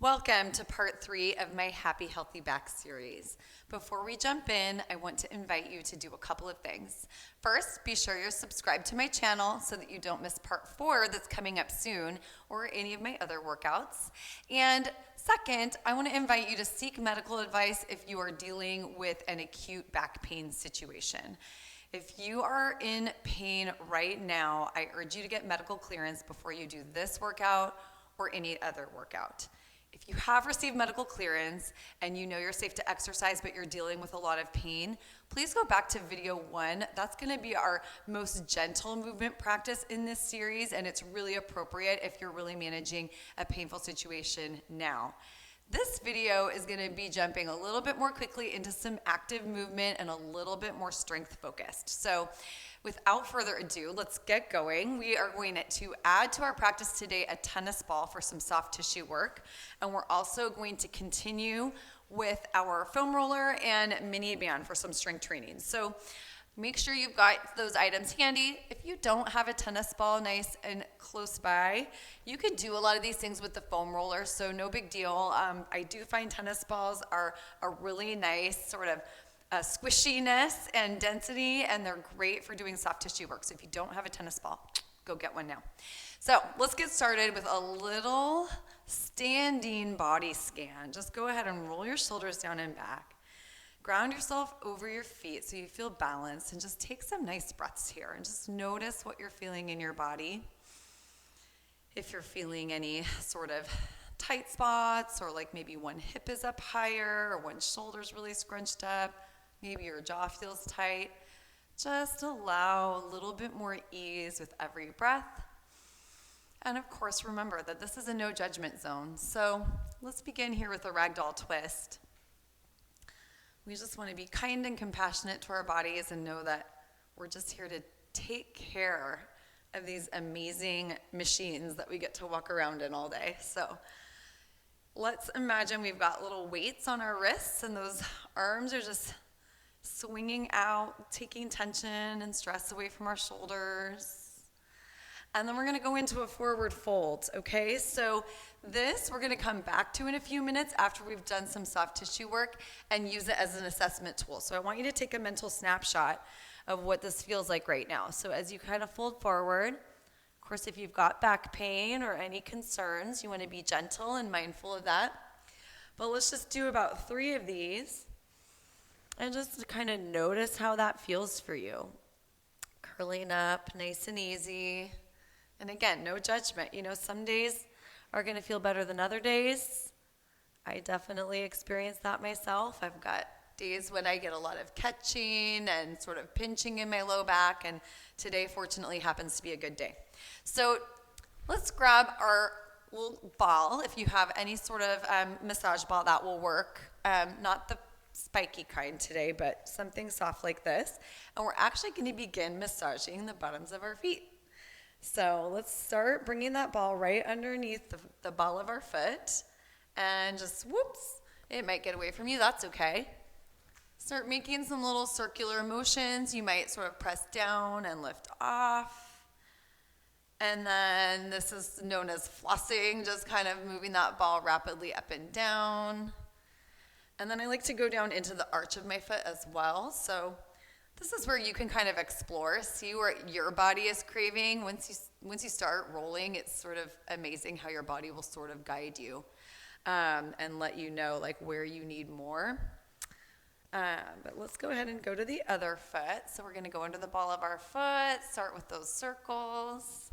Welcome to part 3 of my Happy Healthy Back series. Before we jump in, I want to invite you to do a couple of things. First, be sure you're subscribed to my channel so that you don't miss part 4 that's coming up soon or any of my other workouts. And second, I want to invite you to seek medical advice if you are dealing with an acute back pain situation. If you are in pain right now, I urge you to get medical clearance before you do this workout or any other workout. If you have received medical clearance and you know you're safe to exercise but you're dealing with a lot of pain, please go back to video 1. That's going to be our most gentle movement practice in this series, and it's really appropriate if you're really managing a painful situation now. This video is going to be jumping a little bit more quickly into some active movement and a little bit more strength focused. So without further ado, let's get going. We are going to add to our practice today a tennis ball for some soft tissue work. And we're also going to continue with our foam roller and mini band for some strength training. So make sure you've got those items handy. If you don't have a tennis ball nice and close by, you can do a lot of these things with the foam roller, so no big deal. I do find tennis balls are a really nice sort of squishiness and density, and they're great for doing soft tissue work. So if you don't have a tennis ball, go get one now. So let's get started with a little standing body scan. Just go ahead and roll your shoulders down and back. Ground yourself over your feet so you feel balanced, and just take some nice breaths here and just notice what you're feeling in your body. If you're feeling any sort of tight spots, or like maybe one hip is up higher or one shoulder's really scrunched up, maybe your jaw feels tight, just allow a little bit more ease with every breath. And of course, remember that this is a no judgment zone. So let's begin here with a ragdoll twist. We just want to be kind and compassionate to our bodies and know that we're just here to take care of these amazing machines that we get to walk around in all day. So let's imagine we've got little weights on our wrists, and those arms are just swinging out, taking tension and stress away from our shoulders. And then we're going to go into a forward fold, okay? So this we're going to come back to in a few minutes after we've done some soft tissue work and use it as an assessment tool. So I want you to take a mental snapshot of what this feels like right now. So as you kind of fold forward, of course, if you've got back pain or any concerns, you want to be gentle and mindful of that. But let's just do about 3 of these and just kind of notice how that feels for you. Curling up, nice and easy. And again, no judgment. You know, some days are going to feel better than other days. I definitely experience that myself. I've got days when I get a lot of catching and sort of pinching in my low back, and today, fortunately, happens to be a good day. So let's grab our little ball. If you have any sort of massage ball, that will work. Not the spiky kind today, but something soft like this. And we're actually going to begin massaging the bottoms of our feet. So let's start bringing that ball right underneath the ball of our foot, and just whoops, it might get away from you, that's okay. Start making some little circular motions. You might sort of press down and lift off. And then this is known as flossing, just kind of moving that ball rapidly up and down. And then I like to go down into the arch of my foot as well. So this is where you can kind of explore, see what your body is craving. Once you start rolling, it's sort of amazing how your body will sort of guide you and let you know like where you need more. But let's go ahead and go to the other foot. So we're going to go under the ball of our foot, start with those circles.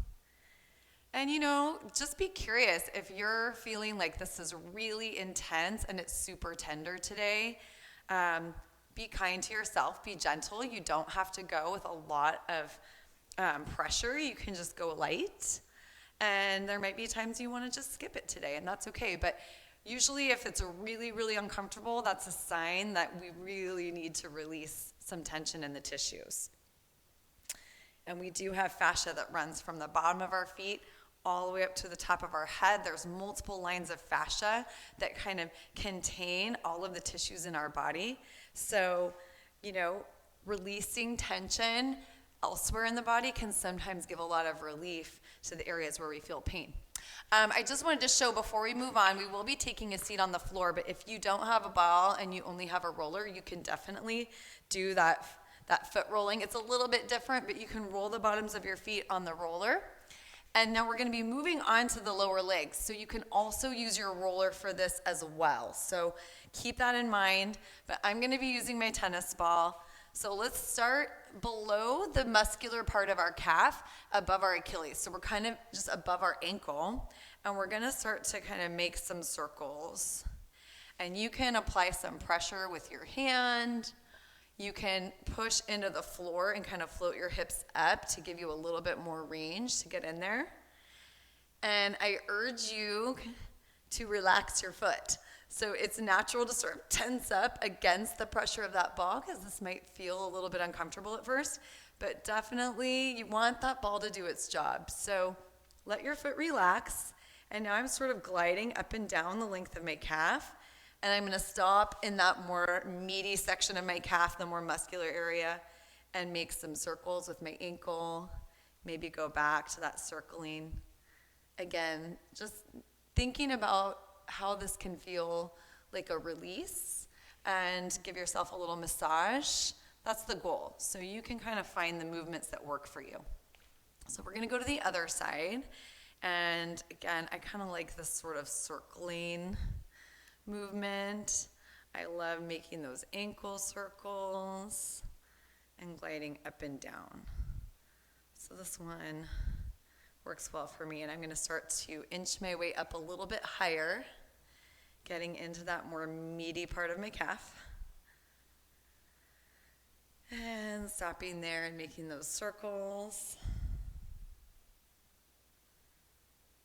And you know, just be curious if you're feeling like this is really intense and it's super tender today. Be kind to yourself, be gentle. You don't have to go with a lot of pressure. You can just go light. And there might be times you want to just skip it today, and that's okay. But usually if it's really, really uncomfortable, that's a sign that we really need to release some tension in the tissues. And we do have fascia that runs from the bottom of our feet all the way up to the top of our head. There's multiple lines of fascia that kind of contain all of the tissues in our body. So, you know, releasing tension elsewhere in the body can sometimes give a lot of relief to the areas where we feel pain. I just wanted to show before we move on, we will be taking a seat on the floor, but if you don't have a ball and you only have a roller, you can definitely do that foot rolling. It's a little bit different, but you can roll the bottoms of your feet on the roller. And now we're going to be moving on to the lower legs. So you can also use your roller for this as well. So keep that in mind, but I'm going to be using my tennis ball. So let's start below the muscular part of our calf, above our Achilles. So we're kind of just above our ankle, and we're going to start to kind of make some circles. And you can apply some pressure with your hand. You can push into the floor and kind of float your hips up to give you a little bit more range to get in there. And I urge you to relax your foot. So it's natural to sort of tense up against the pressure of that ball, because this might feel a little bit uncomfortable at first, but definitely you want that ball to do its job. So let your foot relax. And now I'm sort of gliding up and down the length of my calf. And I'm going to stop in that more meaty section of my calf, the more muscular area, and make some circles with my ankle. Maybe go back to that circling. Again, just thinking about how this can feel like a release, and give yourself a little massage. That's the goal. So you can kind of find the movements that work for you. So we're going to go to the other side. And again, I kind of like this sort of circling movement. I love making those ankle circles and gliding up and down. So this one works well for me, and I'm going to start to inch my way up a little bit higher, getting into that more meaty part of my calf. And stopping there and making those circles.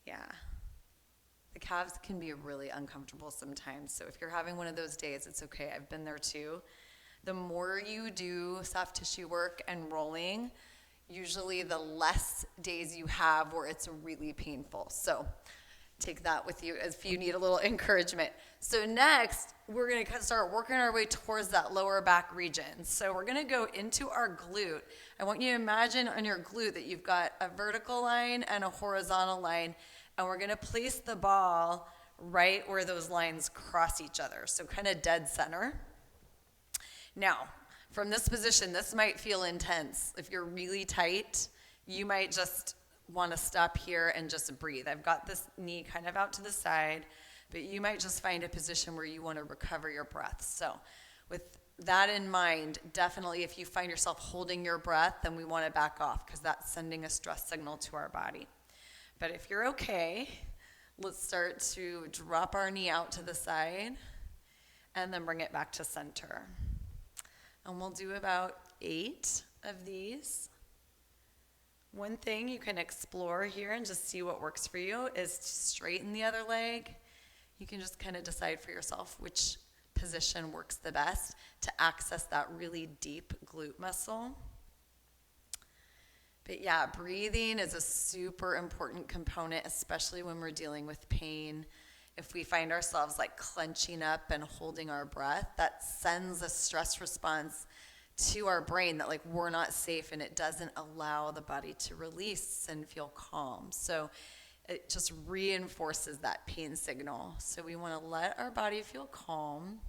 Yeah. The calves can be really uncomfortable sometimes, so if you're having one of those days, it's okay. I've been there too. The more you do soft tissue work and rolling, usually the less days you have where it's really painful. So take that with you if you need a little encouragement. So next, we're going to start working our way towards that lower back region. So we're going to go into our glute. I want you to imagine on your glute that you've got a vertical line and a horizontal line, and we're going to place the ball right where those lines cross each other, so kind of dead center. Now, from this position, this might feel intense. If you're really tight, you might just want to stop here and just breathe. I've got this knee kind of out to the side, but you might just find a position where you want to recover your breath. So with that in mind, definitely if you find yourself holding your breath, then we want to back off, because that's sending a stress signal to our body. But if you're okay, let's start to drop our knee out to the side and then bring it back to center. And we'll do about 8 of these. One thing you can explore here and just see what works for you is to straighten the other leg. You can just kind of decide for yourself which position works the best to access that really deep glute muscle. But yeah, breathing is a super important component, especially when we're dealing with pain. If we find ourselves like clenching up and holding our breath, that sends a stress response to our brain that like we're not safe, and it doesn't allow the body to release and feel calm. So it just reinforces that pain signal. So we want to let our body feel calm.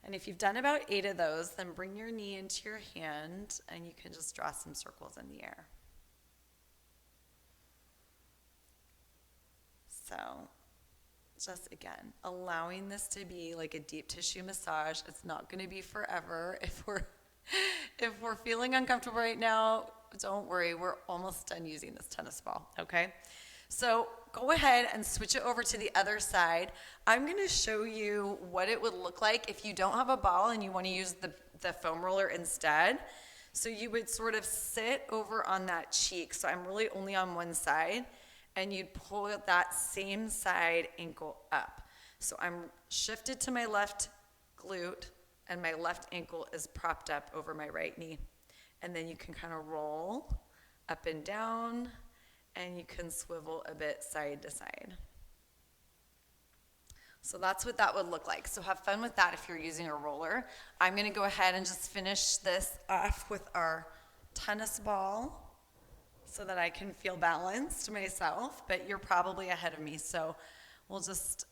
And if you've done about 8 of those, then bring your knee into your hand and you can just draw some circles in the air. So just again, allowing this to be like a deep tissue massage. It's not going to be forever. If we're feeling uncomfortable right now, don't worry, we're almost done using this tennis ball, okay? So go ahead and switch it over to the other side. I'm going to show you what it would look like if you don't have a ball and you want to use the foam roller instead. So you would sort of sit over on that cheek. So I'm really only on one side, and you'd pull that same side ankle up. So I'm shifted to my left glute, and my left ankle is propped up over my right knee. And then you can kind of roll up and down, and you can swivel a bit side to side. So that's what that would look like. So have fun with that if you're using a roller. I'm going to go ahead and just finish this off with our tennis ball. so that I can feel balanced myself, but you're probably ahead of me, so we'll just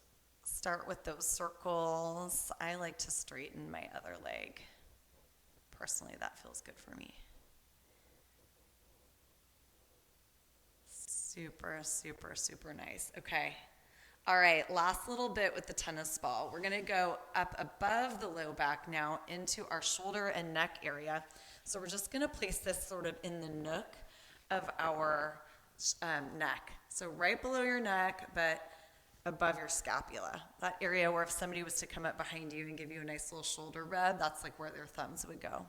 start with those circles. I like to straighten my other leg. Personally, that feels good for me. Super, super, super nice. Okay. All right, last little bit with the tennis ball. We're gonna go up above the low back now into our shoulder and neck area. So we're just gonna place this sort of in the nook of our neck. So right below your neck, but above your scapula. That area where if somebody was to come up behind you and give you a nice little shoulder rub, that's like where their thumbs would go.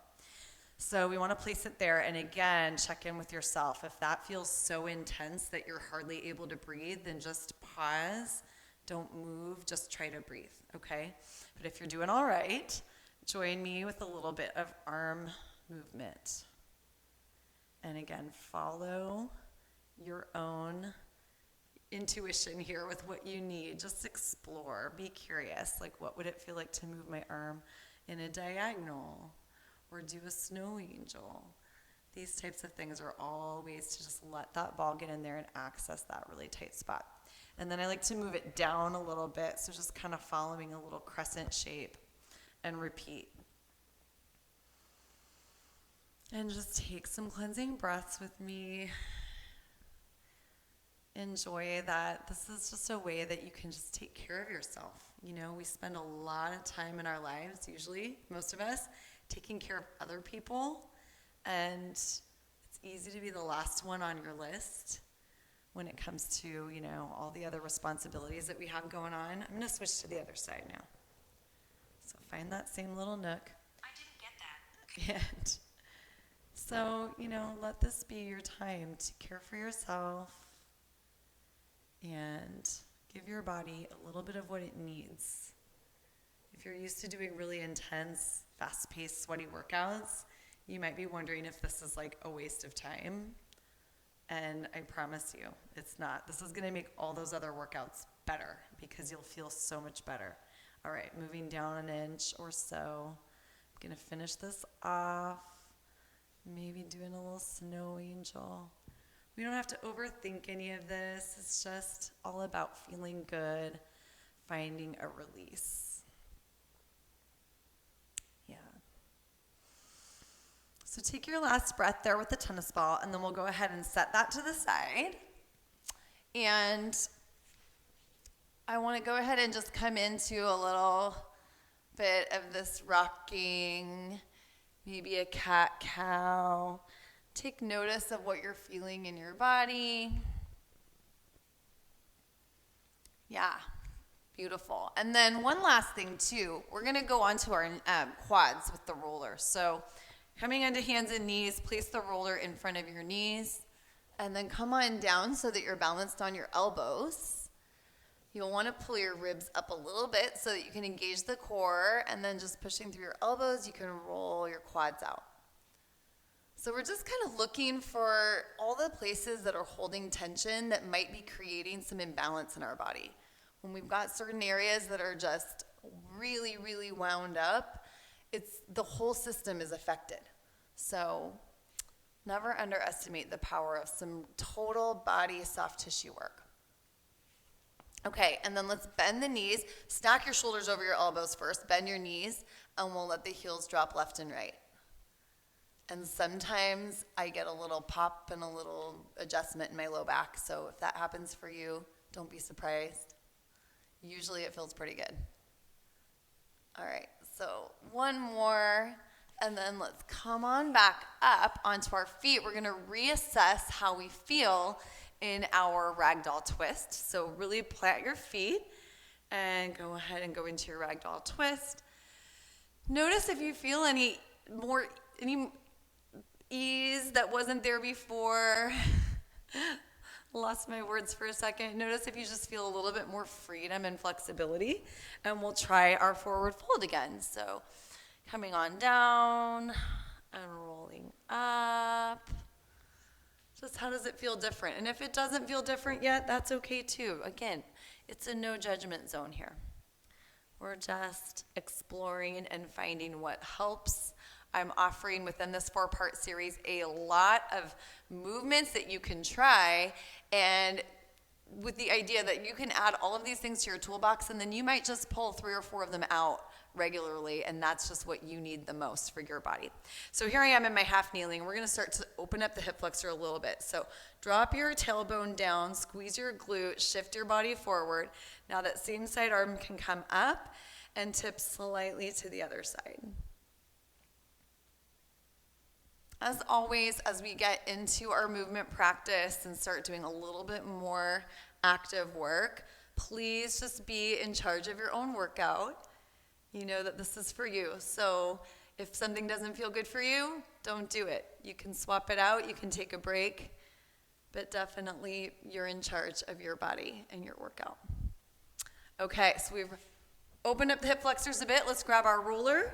So we want to place it there, and again, check in with yourself. If that feels so intense that you're hardly able to breathe, then just pause. Don't move, just try to breathe, okay? But if you're doing all right, join me with a little bit of arm movement. And again, follow your own intuition here with what you need. Just explore, be curious. Like, what would it feel like to move my arm in a diagonal? Or do a snow angel. These types of things are all ways to just let that ball get in there and access that really tight spot. And then I like to move it down a little bit, so just kind of following a little crescent shape, and repeat. And just take some cleansing breaths with me. Enjoy that. This is just a way that you can just take care of yourself. You know, we spend a lot of time in our lives, usually, most of us, taking care of other people, and it's easy to be the last one on your list when it comes to, you know, all the other responsibilities that we have going on. I'm going to switch to the other side now. So find that same little nook. I didn't get that. And so, you know, let this be your time to care for yourself and give your body a little bit of what it needs. If you're used to doing really intense, fast-paced, sweaty workouts, you might be wondering if this is like a waste of time. And I promise you, it's not. This is going to make all those other workouts better because you'll feel so much better. All right, moving down an inch or so. I'm going to finish this off. Maybe doing a little snow angel. We don't have to overthink any of this. It's just all about feeling good, finding a release. So take your last breath there with the tennis ball, and then we'll go ahead and set that to the side. And I want to go ahead and just come into a little bit of this rocking, maybe a cat-cow. Take notice of what you're feeling in your body. Yeah, beautiful. And then one last thing, too. We're going to go on to our quads with the roller. So coming onto hands and knees, place the roller in front of your knees, and then come on down so that you're balanced on your elbows. You'll want to pull your ribs up a little bit so that you can engage the core, and then just pushing through your elbows, you can roll your quads out. So we're just kind of looking for all the places that are holding tension that might be creating some imbalance in our body. When we've got certain areas that are just really, really wound up, the whole system is affected. So never underestimate the power of some total body soft tissue work. Okay, and then let's bend the knees. Stack your shoulders over your elbows first. Bend your knees, and we'll let the heels drop left and right. And sometimes I get a little pop and a little adjustment in my low back. So if that happens for you, don't be surprised. Usually it feels pretty good. All right, so one more, and then let's come on back up onto our feet. We're going to reassess how we feel in our ragdoll twist. So really plant your feet and go ahead and go into your ragdoll twist. Notice if you feel any ease that wasn't there before. Lost my words for a second. Notice if you just feel a little bit more freedom and flexibility. And we'll try our forward fold again. So coming on down and rolling up. Just how does it feel different? And if it doesn't feel different yet, that's okay too. Again, it's a no judgment zone here. We're just exploring and finding what helps I'm offering within this 4-part series a lot of movements that you can try, and with the idea that you can add all of these things to your toolbox, and then you might just pull 3 or 4 of them out regularly, and that's just what you need the most for your body. So here I am in my half kneeling. We're going to start to open up the hip flexor a little bit. So drop your tailbone down, squeeze your glute, shift your body forward. Now that same side arm can come up and tip slightly to the other side. As always, as we get into our movement practice and start doing a little bit more active work, please just be in charge of your own workout. You know that this is for you. So if something doesn't feel good for you, don't do it. You can swap it out, you can take a break, but definitely you're in charge of your body and your workout. Okay, so we've opened up the hip flexors a bit. Let's grab our ruler.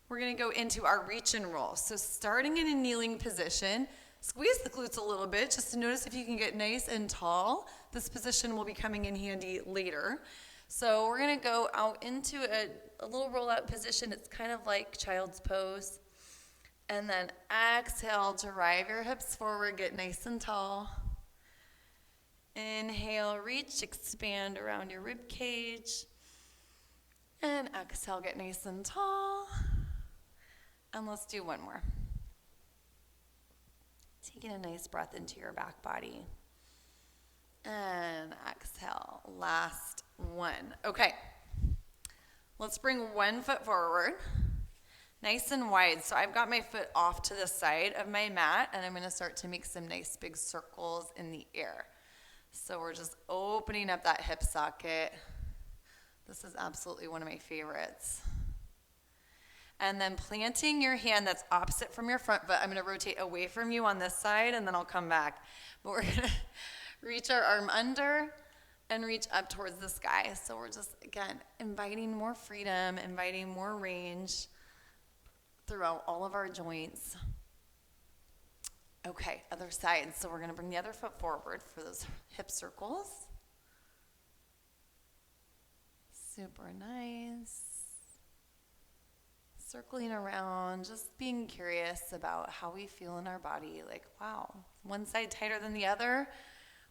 We're going to go into our reach and roll. So starting in a kneeling position, squeeze the glutes a little bit just to notice if you can get nice and tall. This position will be coming in handy later. So we're going to go out into a little rollout position. It's kind of like child's pose. And then exhale, drive your hips forward, get nice and tall. Inhale, reach, expand around your rib cage. And exhale, get nice and tall. And let's do one more. Taking a nice breath into your back body. And exhale, last one. Okay, let's bring one foot forward, nice and wide. So I've got my foot off to the side of my mat, and I'm going to start to make some nice big circles in the air. So we're just opening up that hip socket. This is absolutely one of my favorites. And then planting your hand that's opposite from your front foot. I'm going to rotate away from you on this side, and then I'll come back. But we're going to reach our arm under and reach up towards the sky. So we're just, again, inviting more freedom, inviting more range throughout all of our joints. Okay, other side. So we're going to bring the other foot forward for those hip circles. Super nice. Circling around, just being curious about how we feel in our body. Like, wow, one side tighter than the other?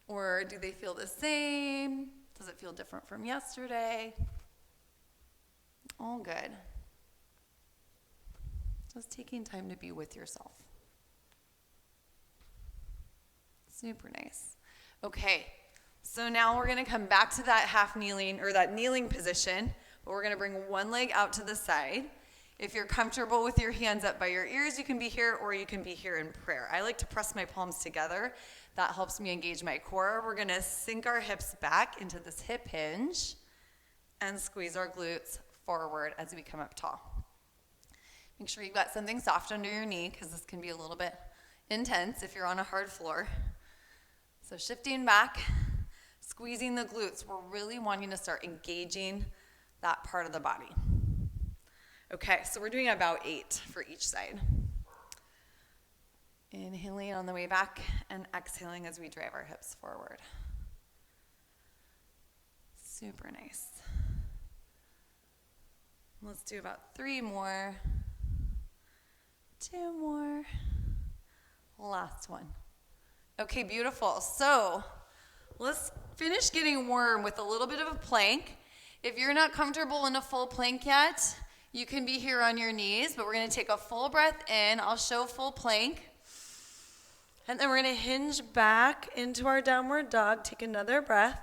Or do they feel the same? Does it feel different from yesterday? All good. Just taking time to be with yourself. Super nice. Okay, so now we're going to come back to that half kneeling, or that kneeling position, but we're going to bring one leg out to the side. If you're comfortable with your hands up by your ears, you can be here, or you can be here in prayer. I like to press my palms together. That helps me engage my core. We're going to sink our hips back into this hip hinge and squeeze our glutes forward as we come up tall. Make sure you've got something soft under your knee, because this can be a little bit intense if you're on a hard floor. So shifting back, squeezing the glutes. We're really wanting to start engaging that part of the body. Okay, so we're doing about 8 for each side. Inhaling on the way back and exhaling as we drive our hips forward. Super nice. Let's do about 3 more. 2 more. Last one. Okay, beautiful. So let's finish getting warm with a little bit of a plank. If you're not comfortable in a full plank yet, you can be here on your knees, but we're going to take a full breath in. I'll show full plank. And then we're going to hinge back into our downward dog. Take another breath.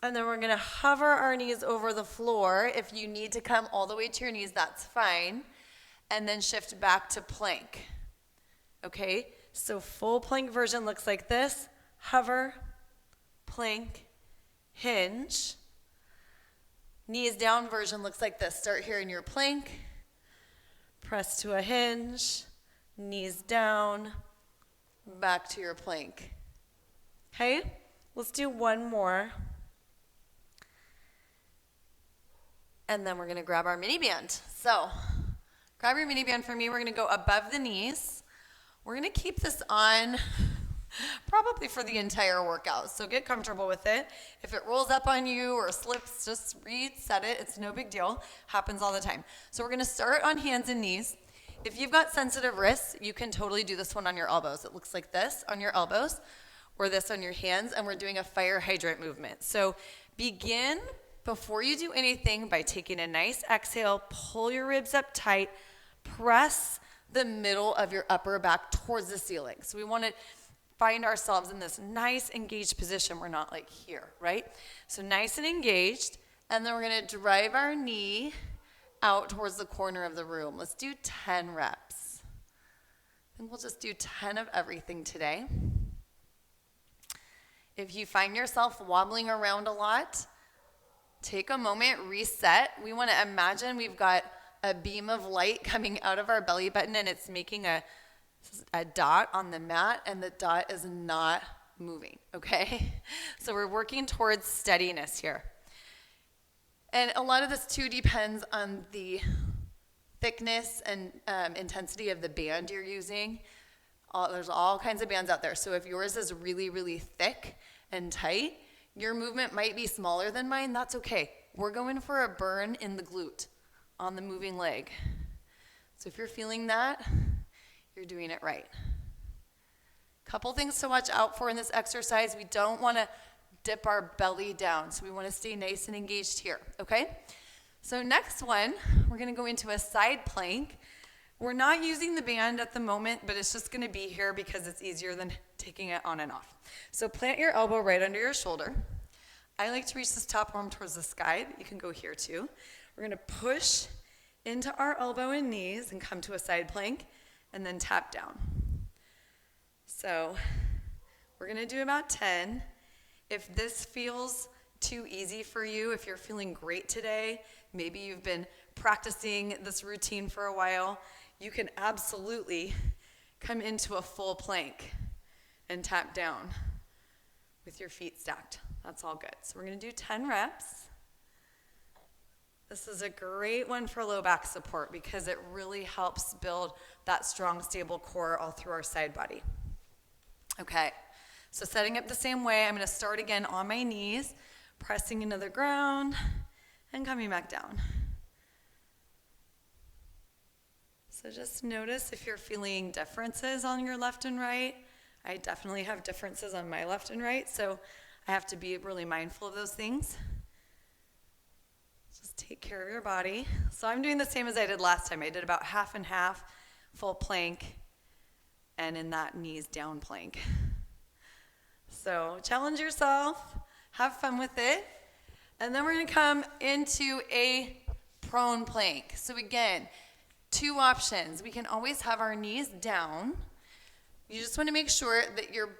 And then we're going to hover our knees over the floor. If you need to come all the way to your knees, that's fine. And then shift back to plank. Okay? So full plank version looks like this. Hover, plank, hinge. Knees down version looks like this. Start here in your plank. Press to a hinge. Knees down. Back to your plank. Okay? Let's do one more. And then we're going to grab our mini band. So, grab your mini band for me. We're going to go above the knees. We're going to keep this on probably for the entire workout. So get comfortable with it. If it rolls up on you or slips, just reset it. It's no big deal. Happens all the time. So we're going to start on hands and knees. If you've got sensitive wrists, you can totally do this one on your elbows. It looks like this on your elbows or this on your hands, and we're doing a fire hydrant movement. So begin before you do anything by taking a nice exhale, pull your ribs up tight, press the middle of your upper back towards the ceiling. So we want to find ourselves in this nice engaged position. We're not like here, right? So nice and engaged, and then we're going to drive our knee out towards the corner of the room. Let's do 10 reps. And we'll just do 10 of everything today. If you find yourself wobbling around a lot, take a moment, reset. We want to imagine we've got a beam of light coming out of our belly button, and it's making a dot on the mat, and the dot is not moving, okay? So we're working towards steadiness here. And a lot of this too depends on the thickness and intensity of the band you're using. There's all kinds of bands out there. So if yours is really, really thick and tight, your movement might be smaller than mine. That's okay. We're going for a burn in the glute on the moving leg. So if you're feeling that, you're doing it right. Couple things to watch out for in this exercise. We don't want to dip our belly down. So we want to stay nice and engaged here, okay? So next one, we're going to go into a side plank. We're not using the band at the moment, but it's just going to be here because it's easier than taking it on and off. So plant your elbow right under your shoulder. I like to reach this top arm towards the sky, but you can go here too. We're going to push into our elbow and knees and come to a side plank and then tap down. So we're going to do about 10. If this feels too easy for you, if you're feeling great today, maybe you've been practicing this routine for a while, you can absolutely come into a full plank and tap down with your feet stacked. That's all good. So we're going to do 10 reps. This is a great one for low back support because it really helps build that strong, stable core all through our side body. Okay, so setting up the same way, I'm going to start again on my knees, pressing into the ground, and coming back down. So just notice if you're feeling differences on your left and right. I definitely have differences on my left and right, so I have to be really mindful of those things. Just take care of your body. So I'm doing the same as I did last time. I did about half and half, full plank, and in that knees down plank. So challenge yourself, have fun with it, and then we're going to come into a prone plank. So again, two options. We can always have our knees down. You just want to make sure that your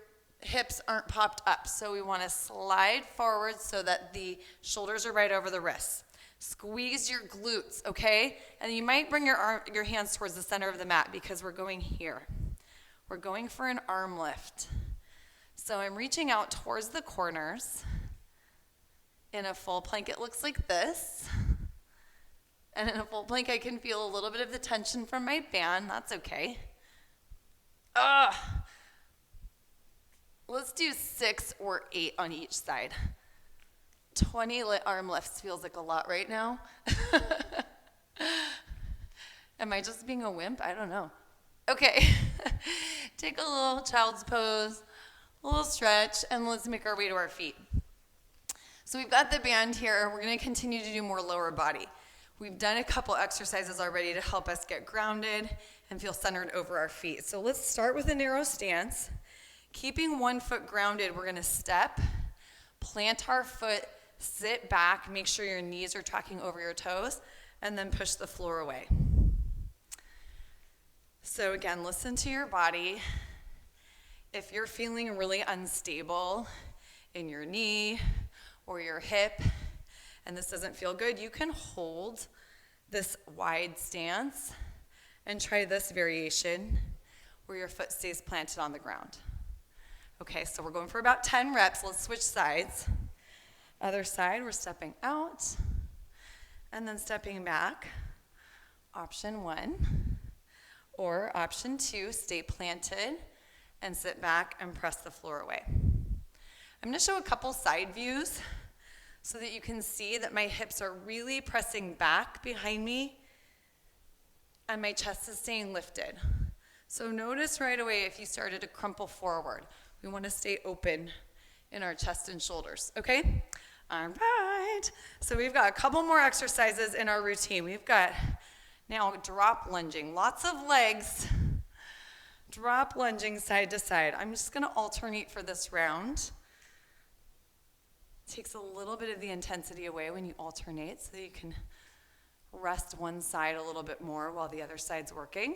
hips aren't popped up. So we want to slide forward so that the shoulders are right over the wrists. Squeeze your glutes, okay? And you might bring your hands towards the center of the mat because we're going here. We're going for an arm lift. So I'm reaching out towards the corners. In a full plank, it looks like this. And in a full plank, I can feel a little bit of the tension from my band. That's okay. Let's do 6 or 8 on each side. 20 arm lifts feels like a lot right now. Am I just being a wimp? I don't know. Okay. Take a little child's pose, a little stretch, and let's make our way to our feet. So we've got the band here. We're going to continue to do more lower body. We've done a couple exercises already to help us get grounded and feel centered over our feet. So let's start with a narrow stance. Keeping one foot grounded, we're going to step, plant our foot, sit back, make sure your knees are tracking over your toes, and then push the floor away. So again, listen to your body. If you're feeling really unstable in your knee or your hip, and this doesn't feel good, you can hold this wide stance and try this variation where your foot stays planted on the ground. Okay, so we're going for about 10 reps. Let's switch sides. Other side, we're stepping out and then stepping back. Option 1. Or option 2, stay planted and sit back and press the floor away. I'm going to show a couple side views so that you can see that my hips are really pressing back behind me and my chest is staying lifted. So notice right away if you started to crumple forward. We want to stay open in our chest and shoulders, okay? All right. So we've got a couple more exercises in our routine. We've got now drop lunging, lots of legs. Drop lunging side to side. I'm just going to alternate for this round. Takes a little bit of the intensity away when you alternate so that you can rest one side a little bit more while the other side's working.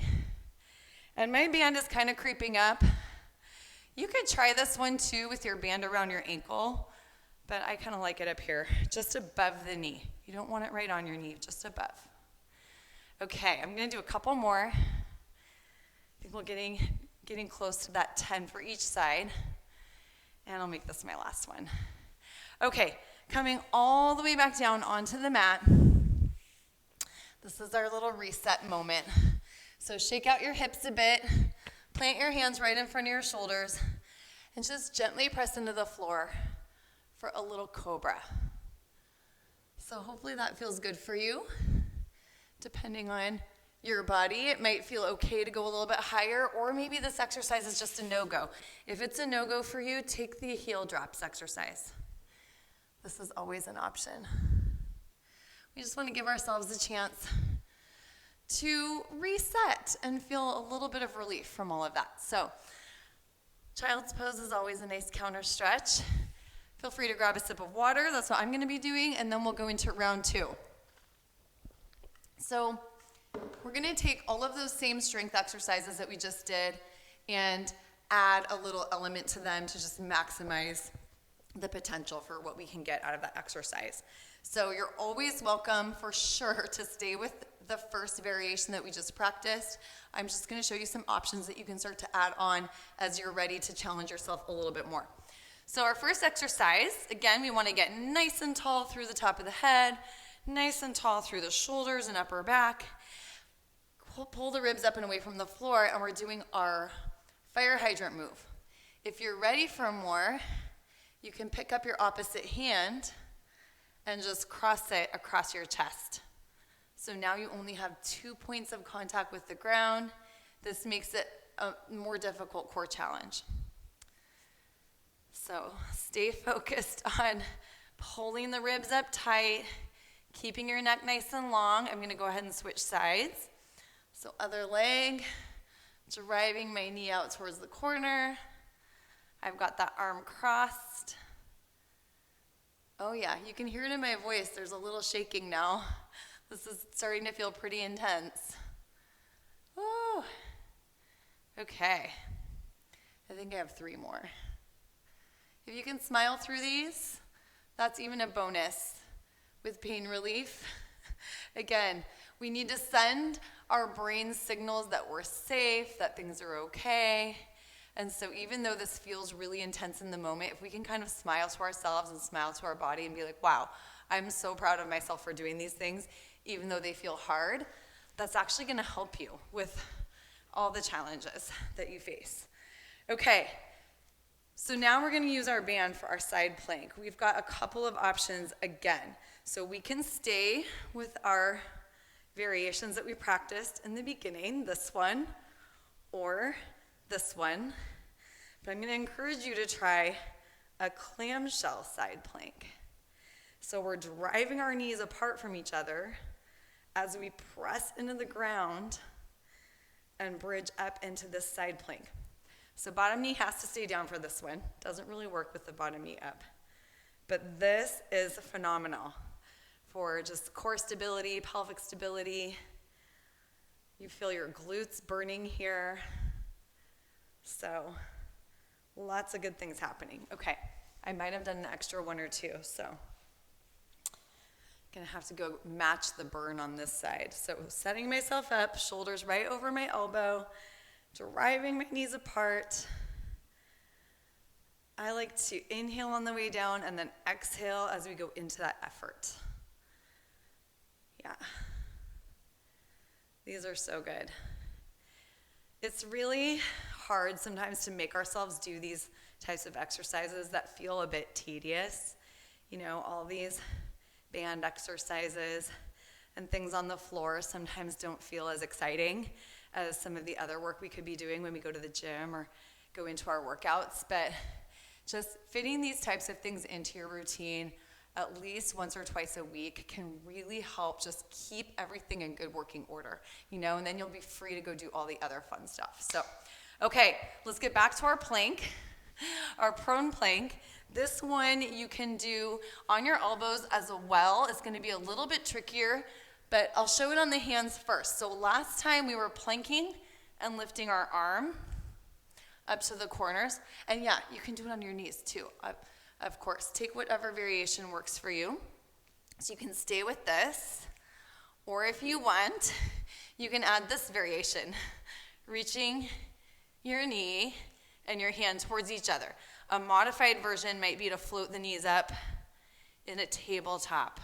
And my band is kind of creeping up. You could try this one too with your band around your ankle, but I kind of like it up here, just above the knee. You don't want it right on your knee, just above. Okay, I'm going to do a couple more. I think we're getting close to that 10 for each side, and I'll make this my last one. Okay, coming all the way back down onto the mat. This is our little reset moment. So shake out your hips a bit, plant your hands right in front of your shoulders, and just gently press into the floor for a little cobra. So hopefully that feels good for you. Depending on your body, it might feel okay to go a little bit higher, or maybe this exercise is just a no-go. If it's a no-go for you, take the heel drops exercise. This is always an option. We just want to give ourselves a chance to reset and feel a little bit of relief from all of that. So, child's pose is always a nice counter stretch. Feel free to grab a sip of water. That's what I'm going to be doing, and then we'll go into round 2. So, we're going to take all of those same strength exercises that we just did and add a little element to them to just maximize the potential for what we can get out of that exercise. So you're always welcome for sure to stay with the first variation that we just practiced. I'm just going to show you some options that you can start to add on as you're ready to challenge yourself a little bit more. So our first exercise, again, we want to get nice and tall through the top of the head, nice and tall through the shoulders and upper back. Pull the ribs up and away from the floor, and we're doing our fire hydrant move. If you're ready for more, you can pick up your opposite hand and just cross it across your chest. So now you only have 2 points of contact with the ground. This makes it a more difficult core challenge. So stay focused on pulling the ribs up tight, keeping your neck nice and long. I'm going to go ahead and switch sides. So other leg, driving my knee out towards the corner. I've got that arm crossed. Oh yeah, you can hear it in my voice. There's a little shaking now. This is starting to feel pretty intense. Oh, okay. I think I have 3 more. If you can smile through these, that's even a bonus with pain relief. Again, we need to send our brain signals that we're safe, that things are okay. And so even though this feels really intense in the moment, if we can kind of smile to ourselves and smile to our body and be like, wow, I'm so proud of myself for doing these things, even though they feel hard, that's actually going to help you with all the challenges that you face. Okay, so now we're going to use our band for our side plank. We've got a couple of options again. So we can stay with our variations that we practiced in the beginning, this one or this one, but I'm going to encourage you to try a clamshell side plank. So we're driving our knees apart from each other as we press into the ground and bridge up into this side plank. So bottom knee has to stay down for this one. Doesn't really work with the bottom knee up. But this is phenomenal for just core stability, pelvic stability. You feel your glutes burning here. So lots of good things happening. Okay, I might have done an extra 1 or 2, so gonna have to go match the burn on this side. So setting myself up, shoulders right over my elbow, driving my knees apart. I like to inhale on the way down and then exhale as we go into that effort. Yeah. These are so good. It's really hard sometimes to make ourselves do these types of exercises that feel a bit tedious. You know, all these band exercises and things on the floor sometimes don't feel as exciting as some of the other work we could be doing when we go to the gym or go into our workouts. But just fitting these types of things into your routine at least once or twice a week can really help just keep everything in good working order, and then you'll be free to go do all the other fun stuff. So, okay, let's get back to our plank, our prone plank. This one you can do on your elbows as well. It's going to be a little bit trickier, but I'll show it on the hands first. So last time we were planking and lifting our arm up to the corners. And yeah, you can do it on your knees too. Of course, take whatever variation works for you. So you can stay with this, or if you want, you can add this variation, reaching your knee and your hand towards each other. A modified version might be to float the knees up in a tabletop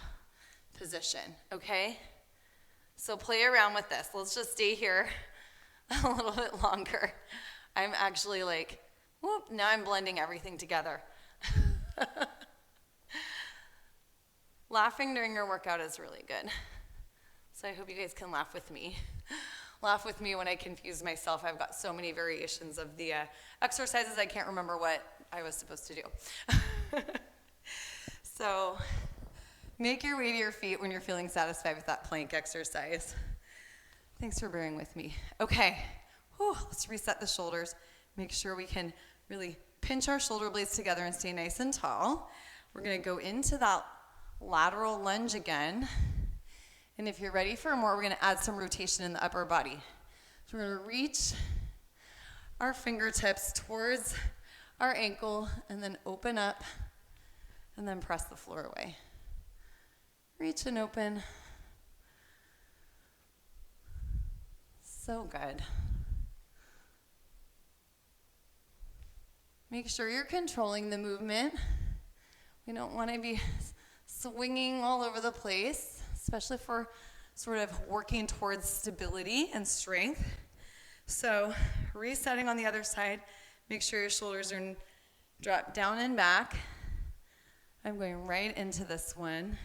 position, okay? So play around with this. Let's just stay here a little bit longer. I'm actually now I'm blending everything together. Laughing during your workout is really good. So I hope you guys can laugh with me. Laugh with me when I confuse myself. I've got so many variations of the exercises, I can't remember what I was supposed to do. So make your way to your feet when you're feeling satisfied with that plank exercise. Thanks for bearing with me. Okay, let's reset the shoulders. Make sure we can really pinch our shoulder blades together and stay nice and tall. We're going to go into that lateral lunge again. And if you're ready for more, we're going to add some rotation in the upper body. So we're going to reach our fingertips towards our ankle and then open up and then press the floor away. Reach and open. So good. Make sure you're controlling the movement. We don't want to be swinging all over the place, especially if we're sort of working towards stability and strength. So resetting on the other side, make sure your shoulders are dropped down and back. I'm going right into this one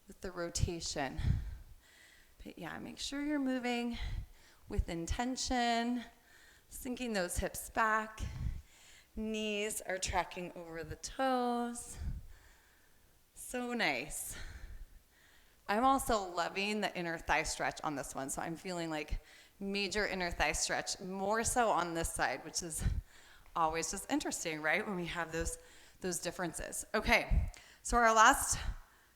with the rotation. But yeah, make sure you're moving with intention, sinking those hips back. Knees are tracking over the toes. So nice. I'm also loving the inner thigh stretch on this one. So I'm feeling like major inner thigh stretch, more so on this side, which is always just interesting, right? When we have those differences. Okay, so our last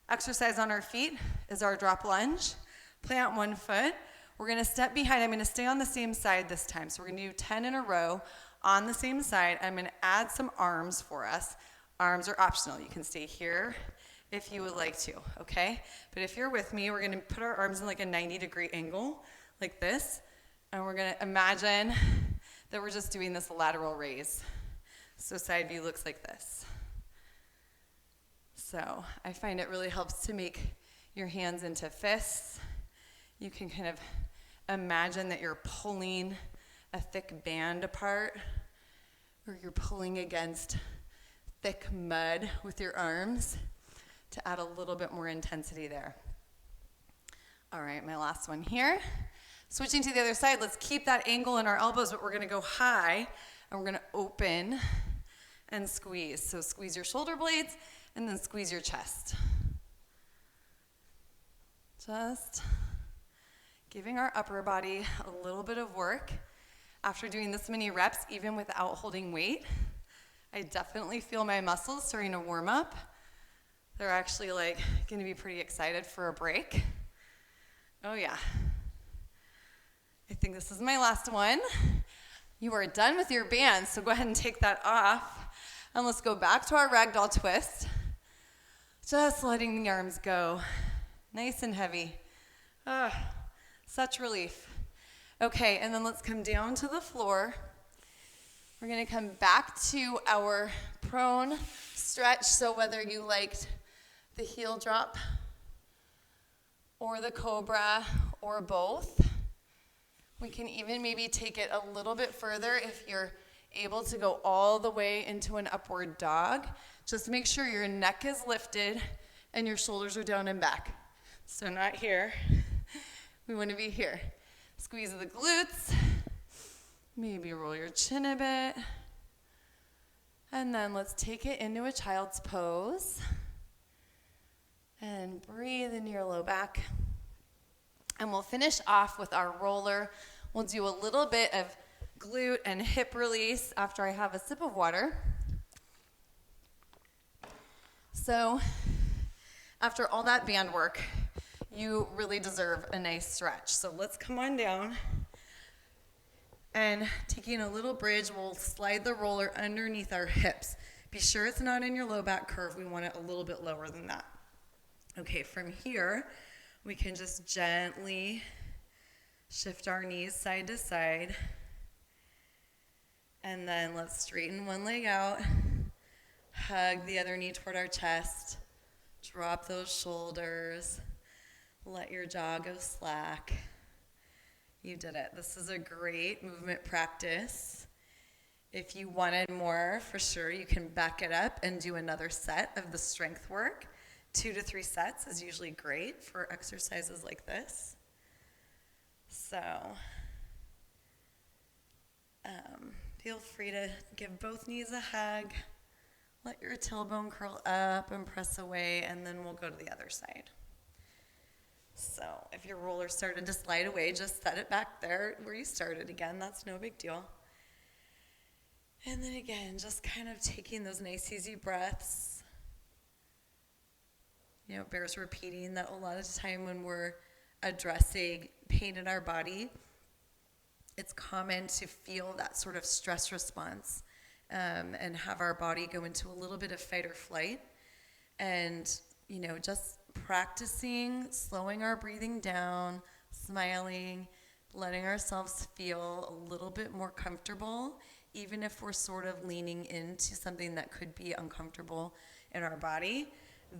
exercise on our feet is our drop lunge. Plant one foot. We're going to step behind. I'm going to stay on the same side this time. So we're going to do 10 in a row on the same side. I'm going to add some arms for us. Arms are optional. You can stay here if you would like to, okay? But if you're with me, we're going to put our arms in like a 90-degree angle, like this. And we're going to imagine that we're just doing this lateral raise. So side view looks like this. So I find it really helps to make your hands into fists. You can kind of imagine that you're pulling a thick band apart, or you're pulling against thick mud with your arms to add a little bit more intensity there. All right, my last one here. Switching to the other side, let's keep that angle in our elbows, but we're going to go high, and we're going to open and squeeze. So squeeze your shoulder blades, and then squeeze your chest. Just giving our upper body a little bit of work. After doing this many reps, even without holding weight, I definitely feel my muscles starting to warm up. They're actually going to be pretty excited for a break. Oh yeah. I think this is my last one. You are done with your band, so go ahead and take that off. And let's go back to our ragdoll twist. Just letting the arms go. Nice and heavy. Such relief. Okay, and then let's come down to the floor. We're going to come back to our prone stretch. So whether you liked the heel drop or the cobra or both, we can even maybe take it a little bit further if you're able to go all the way into an upward dog. Just make sure your neck is lifted and your shoulders are down and back. So not here. We want to be here. Squeeze the glutes. Maybe roll your chin a bit. And then let's take it into a child's pose. And breathe into your low back. And we'll finish off with our roller. We'll do a little bit of glute and hip release after I have a sip of water. So after all that band work, you really deserve a nice stretch. So let's come on down. And taking a little bridge, we'll slide the roller underneath our hips. Be sure it's not in your low back curve. We want it a little bit lower than that. Okay, from here, we can just gently shift our knees side to side. And then let's straighten one leg out. Hug the other knee toward our chest. Drop those shoulders. Let your jaw go slack. You did it. This is a great movement practice. If you wanted more, for sure, you can back it up and do another set of the strength work. 2 to 3 sets is usually great for exercises like this. So, feel free to give both knees a hug. Let your tailbone curl up and press away, and then we'll go to the other side. So if your roller started to slide away, just set it back there where you started again. That's no big deal. And then again, just kind of taking those nice easy breaths. You know, it bears repeating that a lot of the time when we're addressing pain in our body, it's common to feel that sort of stress response and have our body go into a little bit of fight or flight. And, you know, just practicing slowing our breathing down, smiling, letting ourselves feel a little bit more comfortable, even if we're sort of leaning into something that could be uncomfortable in our body.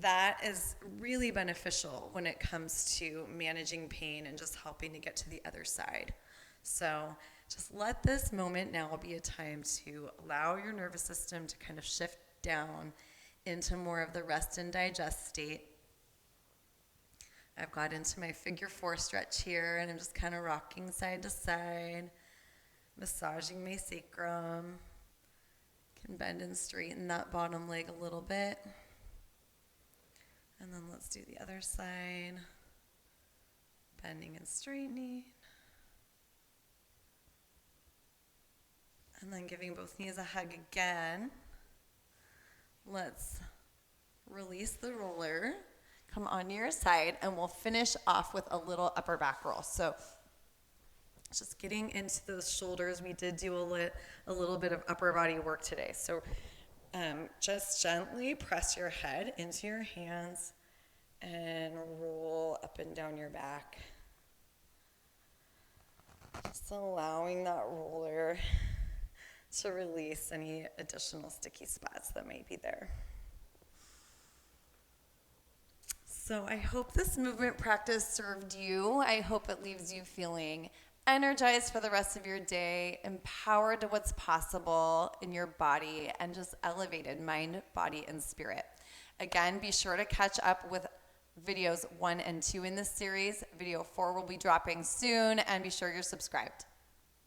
That is really beneficial when it comes to managing pain and just helping to get to the other side. So just let this moment now be a time to allow your nervous system to kind of shift down into more of the rest and digest state. I've got into my figure 4 stretch here, and I'm just kind of rocking side to side, massaging my sacrum. Can bend and straighten that bottom leg a little bit. And then let's do the other side. Bending and straightening. And then giving both knees a hug again. Let's release the roller. Come onto your side, and we'll finish off with a little upper back roll. So just getting into those shoulders. We did do a little bit of upper body work today. So just gently press your head into your hands and roll up and down your back. Just allowing that roller to release any additional sticky spots that might be there. So I hope this movement practice served you. I hope it leaves you feeling energized for the rest of your day, empowered to what's possible in your body, and just elevated mind, body, and spirit. Again, be sure to catch up with videos 1 and 2 in this series. Video 4 will be dropping soon, and be sure you're subscribed.